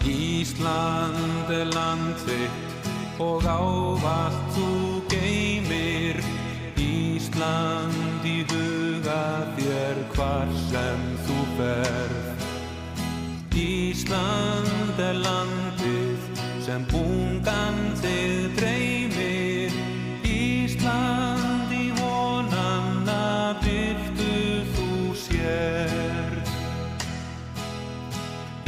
Ísland land þitt og ávallt þú geymir. Ísland í huga þér hvar sem þú ferð. Ísland landið sem ungan þig dreymir. Ísland í vonanna birtu þú sér.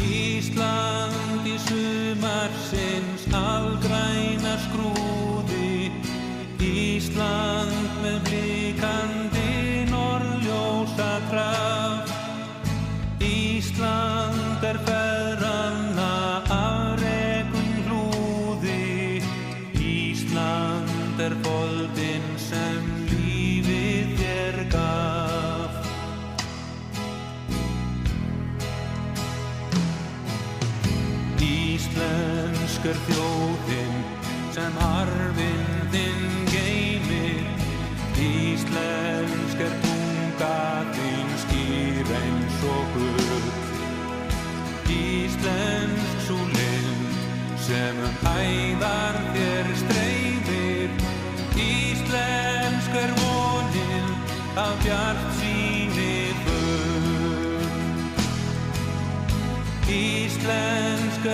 Ísland í sumarsins algræna skrúði. Ísland með blikandi norðljósa kraft. Ísland feðranna afrekum hlúði. Ísland foldinn sem lífið þér gaf. Íslensk þjóðin sem arfinn þinn geymir. Íslensk tunga þín skýr eins og gull. Íslensk sú lind sem æðar þér streymir. Íslensk vonin af bjartsýni full. Íslensk